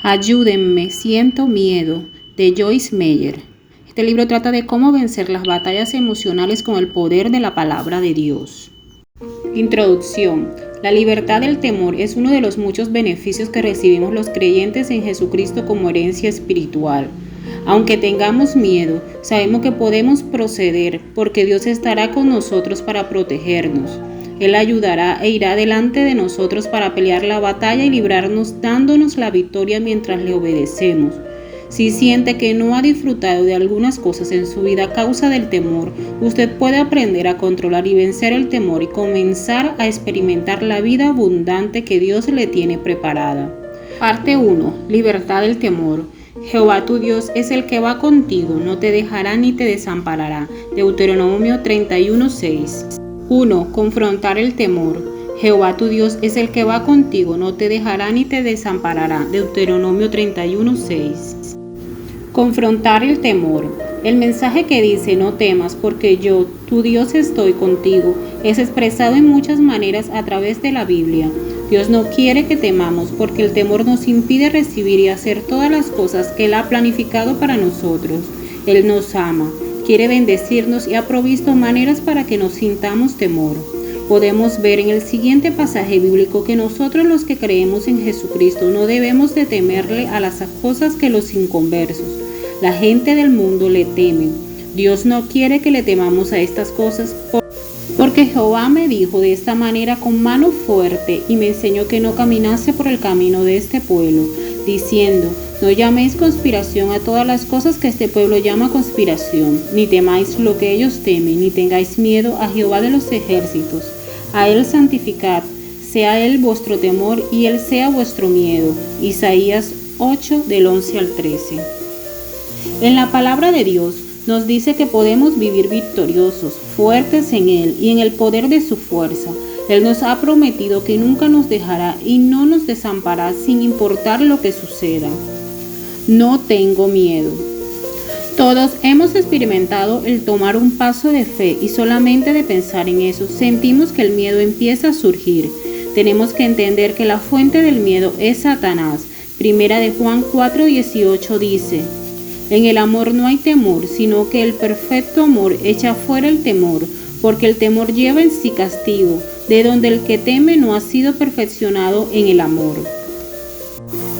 Ayúdenme, siento miedo, de Joyce Meyer. Este libro trata de cómo vencer las batallas emocionales con el poder de la palabra de Dios. Introducción. La libertad del temor es uno de los muchos beneficios que recibimos los creyentes en Jesucristo como herencia espiritual. Aunque tengamos miedo, sabemos que podemos proceder porque Dios estará con nosotros para protegernos. Él ayudará e irá delante de nosotros para pelear la batalla y librarnos, dándonos la victoria mientras le obedecemos. Si siente que no ha disfrutado de algunas cosas en su vida a causa del temor, usted puede aprender a controlar y vencer el temor y comenzar a experimentar la vida abundante que Dios le tiene preparada. Parte 1. Libertad del temor. Jehová tu Dios es el que va contigo, no te dejará ni te desamparará. Deuteronomio 31:6. 1. Confrontar el temor. Jehová tu Dios es el que va contigo, no te dejará ni te desamparará. Deuteronomio 31:6. Confrontar el temor. El mensaje que dice no temas porque yo, tu Dios, estoy contigo, es expresado en muchas maneras a través de la Biblia. Dios no quiere que temamos porque el temor nos impide recibir y hacer todas las cosas que Él ha planificado para nosotros. Él nos ama, quiere bendecirnos y ha provisto maneras para que nos sintamos temor. Podemos ver en el siguiente pasaje bíblico que nosotros los que creemos en Jesucristo no debemos de temerle a las cosas que los inconversos. La gente del mundo le teme. Dios no quiere que le temamos a estas cosas porque Jehová me dijo de esta manera con mano fuerte y me enseñó que no caminase por el camino de este pueblo, diciendo: no llaméis conspiración a todas las cosas que este pueblo llama conspiración, ni temáis lo que ellos temen, ni tengáis miedo a Jehová de los ejércitos. A Él santificad, sea Él vuestro temor y Él sea vuestro miedo. Isaías 8, del 11 al 13. En la palabra de Dios nos dice que podemos vivir victoriosos, fuertes en Él y en el poder de su fuerza. Él nos ha prometido que nunca nos dejará y no nos desamparará sin importar lo que suceda. No tengo miedo. Todos hemos experimentado el tomar un paso de fe y solamente de pensar en eso sentimos que el miedo empieza a surgir. Tenemos que entender que la fuente del miedo es Satanás. Primera de Juan 4:18 dice: en el amor no hay temor, sino que el perfecto amor echa fuera el temor, porque el temor lleva en sí castigo, de donde el que teme no ha sido perfeccionado en el amor.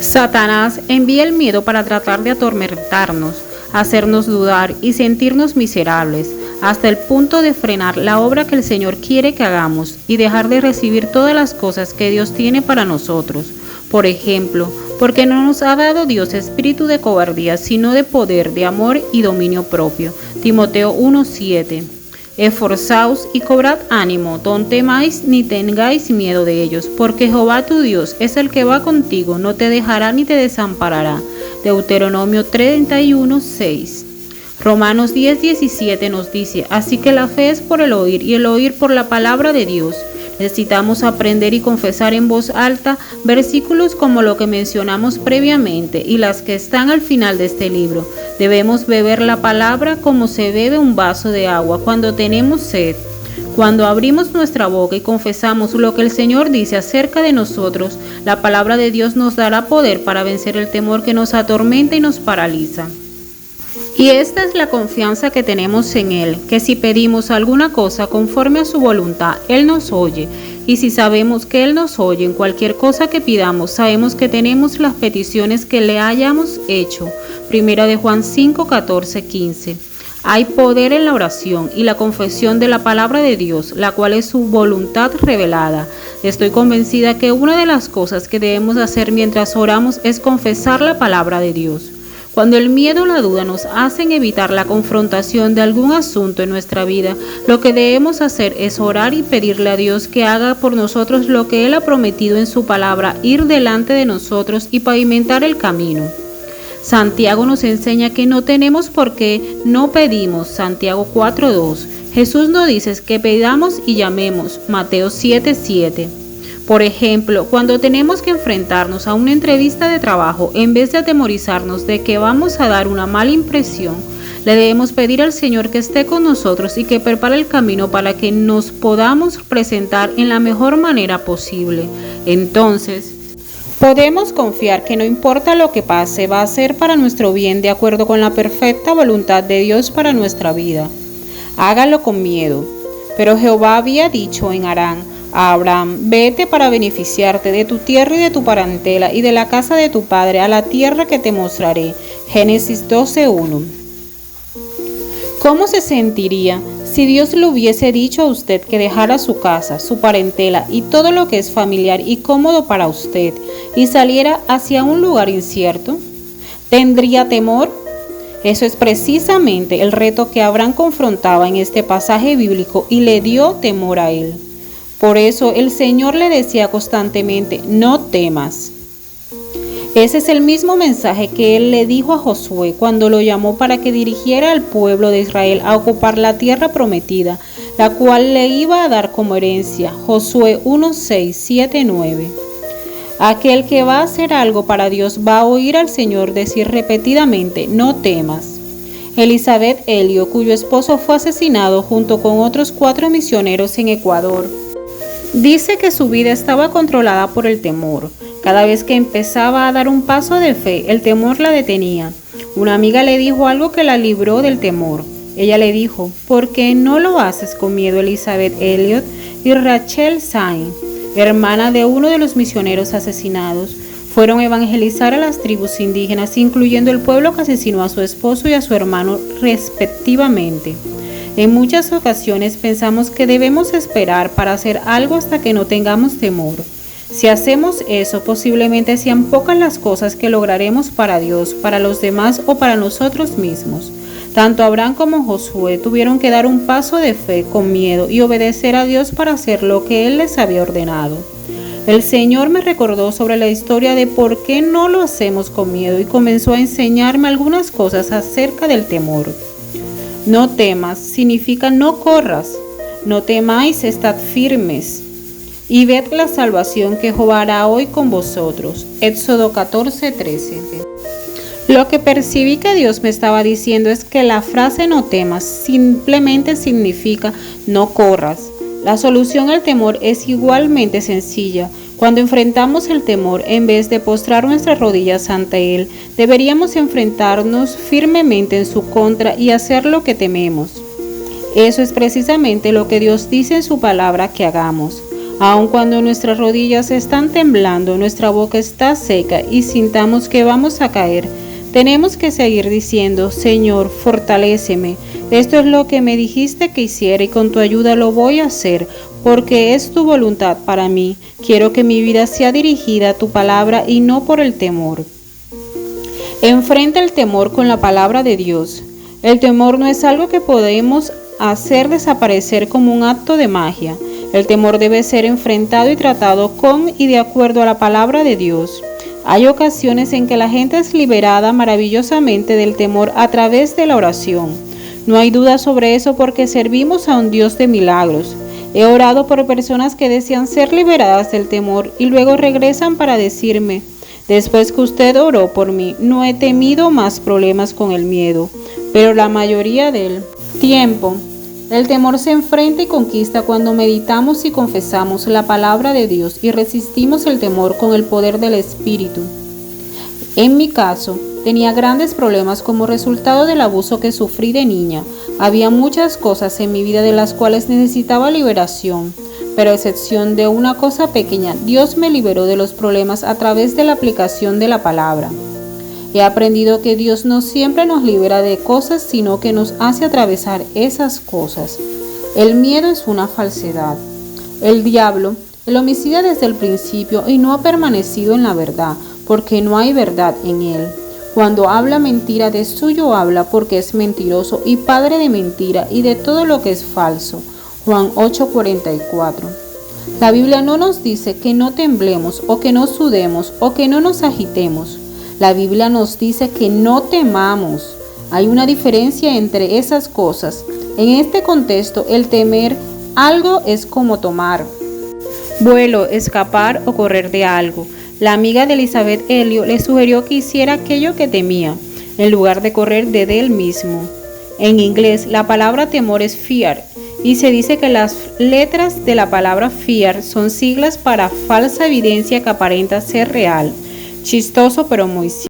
Satanás envía el miedo para tratar de atormentarnos, hacernos dudar y sentirnos miserables, hasta el punto de frenar la obra que el Señor quiere que hagamos y dejar de recibir todas las cosas que Dios tiene para nosotros. Por ejemplo, porque no nos ha dado Dios espíritu de cobardía, sino de poder, de amor y dominio propio. Timoteo 1:7. Esforzaos y cobrad ánimo, no temáis ni tengáis miedo de ellos, porque Jehová tu Dios es el que va contigo, no te dejará ni te desamparará. Deuteronomio 31:6. Romanos 10:17 nos dice: así que la fe es por el oír y el oír por la palabra de Dios. Necesitamos aprender y confesar en voz alta versículos como lo que mencionamos previamente y las que están al final de este libro. Debemos beber la palabra como se bebe un vaso de agua cuando tenemos sed. Cuando abrimos nuestra boca y confesamos lo que el Señor dice acerca de nosotros, la palabra de Dios nos dará poder para vencer el temor que nos atormenta y nos paraliza. Y esta es la confianza que tenemos en Él, que si pedimos alguna cosa conforme a su voluntad, Él nos oye. Y si sabemos que Él nos oye en cualquier cosa que pidamos, sabemos que tenemos las peticiones que le hayamos hecho. Primera de Juan 5:14-15. Hay poder en la oración y la confesión de la palabra de Dios, la cual es su voluntad revelada. Estoy convencida que una de las cosas que debemos hacer mientras oramos es confesar la palabra de Dios. Cuando el miedo o la duda nos hacen evitar la confrontación de algún asunto en nuestra vida, lo que debemos hacer es orar y pedirle a Dios que haga por nosotros lo que Él ha prometido en su palabra, ir delante de nosotros y pavimentar el camino. Santiago nos enseña que no tenemos por qué no pedimos, Santiago 4:2. Jesús nos dice que pedamos y llamemos, Mateo 7:7. Por ejemplo, cuando tenemos que enfrentarnos a una entrevista de trabajo, en vez de atemorizarnos de que vamos a dar una mala impresión, le debemos pedir al Señor que esté con nosotros y que prepare el camino para que nos podamos presentar en la mejor manera posible. Entonces, Podemos confiar que no importa lo que pase, va a ser para nuestro bien de acuerdo con la perfecta voluntad de Dios para nuestra vida. Hágalo con miedo. Pero Jehová había dicho en Harán a Abraham: vete para beneficiarte de tu tierra y de tu parentela y de la casa de tu padre a la tierra que te mostraré. Génesis 12:1. ¿Cómo se sentiría si Dios le hubiese dicho a usted que dejara su casa, su parentela y todo lo que es familiar y cómodo para usted y saliera hacia un lugar incierto? ¿Tendría temor? Eso es precisamente el reto que Abraham confrontaba en este pasaje bíblico y le dio temor a él. Por eso el Señor le decía constantemente: no temas. Ese es el mismo mensaje que él le dijo a Josué cuando lo llamó para que dirigiera al pueblo de Israel a ocupar la tierra prometida, la cual le iba a dar como herencia. Josué 1:6, 7, 9. Aquel que va a hacer algo para Dios va a oír al Señor decir repetidamente: no temas. Elizabeth Elliot, cuyo esposo fue asesinado junto con otros 4 misioneros en Ecuador, dice que su vida estaba controlada por el temor. Cada vez que empezaba a dar un paso de fe, el temor la detenía. Una amiga le dijo algo que la libró del temor. Ella le dijo: ¿por qué no lo haces con miedo? Elizabeth Elliot y Rachel Sain, hermana de uno de los misioneros asesinados, fueron a evangelizar a las tribus indígenas, incluyendo el pueblo que asesinó a su esposo y a su hermano respectivamente. En muchas ocasiones pensamos que debemos esperar para hacer algo hasta que no tengamos temor. Si hacemos eso, posiblemente sean pocas las cosas que lograremos para Dios, para los demás o para nosotros mismos. Tanto Abraham como Josué tuvieron que dar un paso de fe con miedo y obedecer a Dios para hacer lo que Él les había ordenado. El Señor me recordó sobre la historia de por qué no lo hacemos con miedo y comenzó a enseñarme algunas cosas acerca del temor. No temas significa no corras. No temáis, estad firmes y ved la salvación que Jehová hará hoy con vosotros. Éxodo 14:13. Lo que percibí que Dios me estaba diciendo es que la frase no temas simplemente significa no corras. La solución al temor es igualmente sencilla. Cuando enfrentamos el temor, en vez de postrar nuestras rodillas ante él, deberíamos enfrentarnos firmemente en su contra y hacer lo que tememos. Eso es precisamente lo que Dios dice en su palabra que hagamos. Aun cuando nuestras rodillas están temblando, nuestra boca está seca y sintamos que vamos a caer, tenemos que seguir diciendo: Señor, fortaléceme. Esto es lo que me dijiste que hiciera y con tu ayuda lo voy a hacer, porque es tu voluntad para mí. Quiero que mi vida sea dirigida a tu palabra y no por el temor. Enfrenta el temor con la palabra de Dios. El temor no es algo que podemos hacer desaparecer como un acto de magia. El temor debe ser enfrentado y tratado con y de acuerdo a la palabra de Dios. Hay ocasiones en que la gente es liberada maravillosamente del temor a través de la oración. No hay duda sobre eso porque servimos a un Dios de milagros. He orado por personas que desean ser liberadas del temor y luego regresan para decirme: después que usted oró por mí, no he temido más problemas con el miedo. Pero la mayoría del tiempo, el temor se enfrenta y conquista cuando meditamos y confesamos la palabra de Dios y resistimos el temor con el poder del Espíritu. En mi caso, tenía grandes problemas como resultado del abuso que sufrí de niña. Había muchas cosas en mi vida de las cuales necesitaba liberación, pero a excepción de una cosa pequeña, Dios me liberó de los problemas a través de la aplicación de la palabra. He aprendido que Dios no siempre nos libera de cosas, sino que nos hace atravesar esas cosas. El miedo es una falsedad. El diablo, el homicida desde el principio y no ha permanecido en la verdad, porque no hay verdad en él. Cuando habla mentira, de suyo habla porque es mentiroso y padre de mentira y de todo lo que es falso. Juan 8:44. La Biblia no nos dice que no temblemos o que no sudemos o que no nos agitemos. La Biblia nos dice que no temamos. Hay una diferencia entre esas cosas. En este contexto, el temer algo es como tomar vuelo, escapar o correr de algo. La amiga de Elizabeth Elliot le sugirió que hiciera aquello que temía, en lugar de correr de él mismo. En inglés, la palabra temor es fear, Y se dice que las letras de la palabra fear son siglas para falsa evidencia que aparenta ser real. Chistoso pero muy cierto.